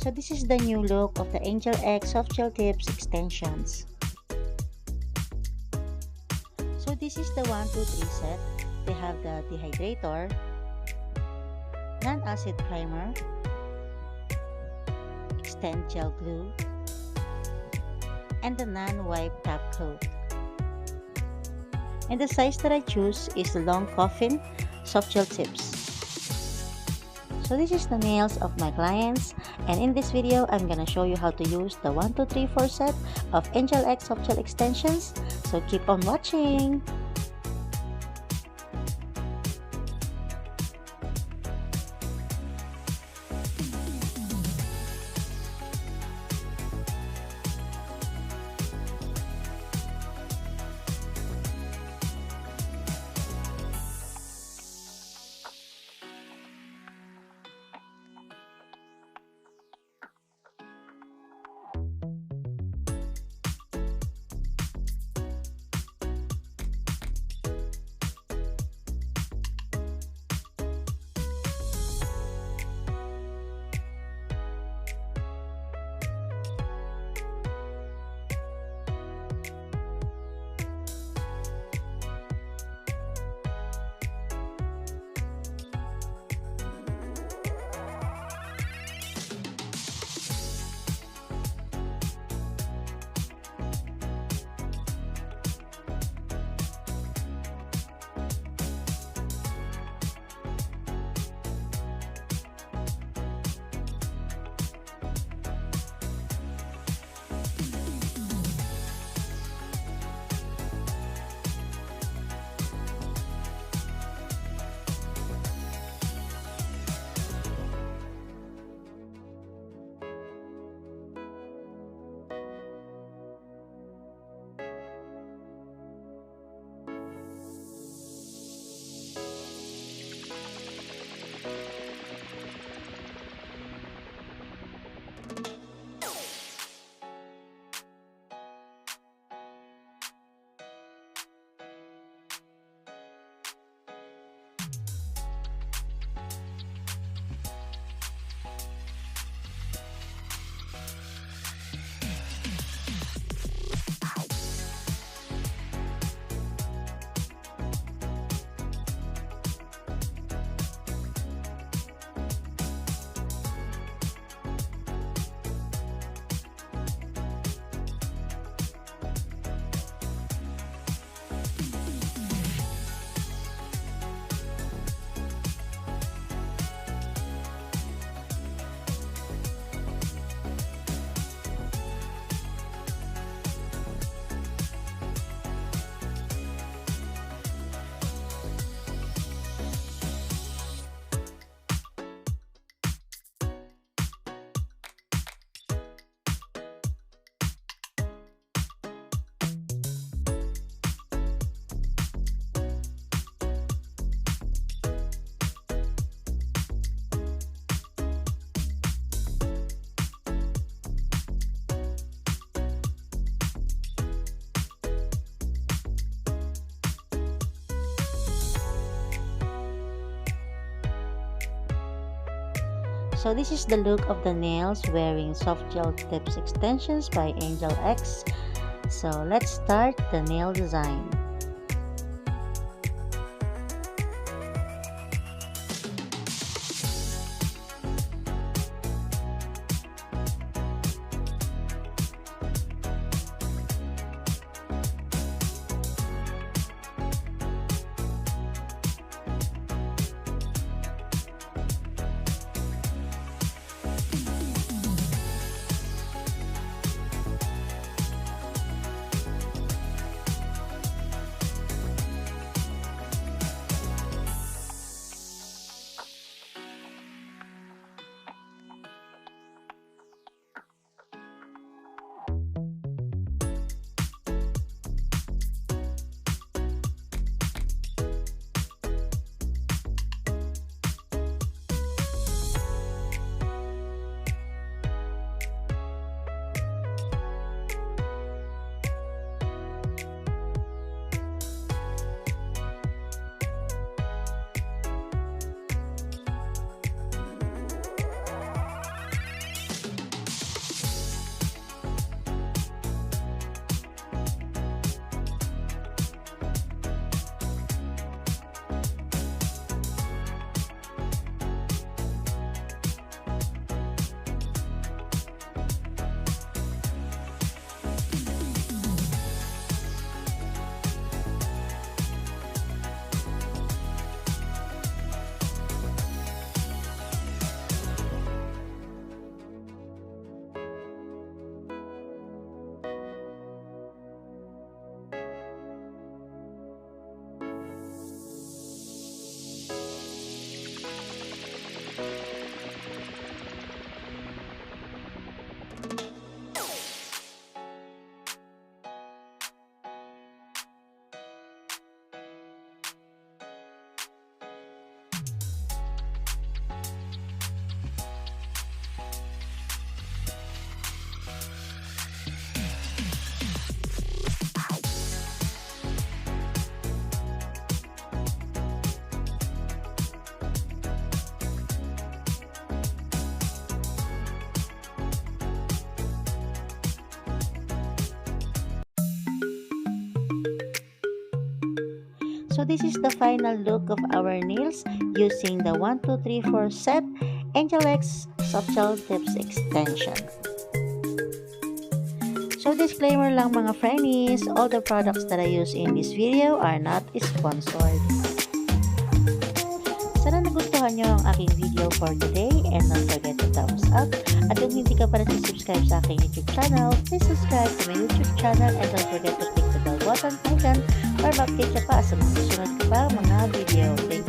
So this is the new look of the AngelX soft gel tips extensions. So this is the 1, 2, 3 set. They have the dehydrator, non-acid primer, extend gel glue, and the non-wipe top coat. And the size that I choose is the long coffin soft gel tips. So this is the nails of my clients, and in this video I'm gonna show you how to use the 1, 2, 3, 4 set of AngelX soft gel extensions. So keep on watching. So this is the look of the nails wearing soft gel tips extensions by AngelX. So let's start the nail design. So this is the final look of our nails using the 1, 2, 3, 4 set AngelX Subtle Tips Extension. So disclaimer lang mga frennies, all the products that I use in this video are not sponsored. Sana nagustuhan nyo ang aking video for today and don't forget to thumbs up. At kung hindi ka pa rin subscribe sa aking YouTube channel, please subscribe to my YouTube channel and don't forget to click the bell button icon para ma-update ka pa sa mga susunod ko pa mga video. Thank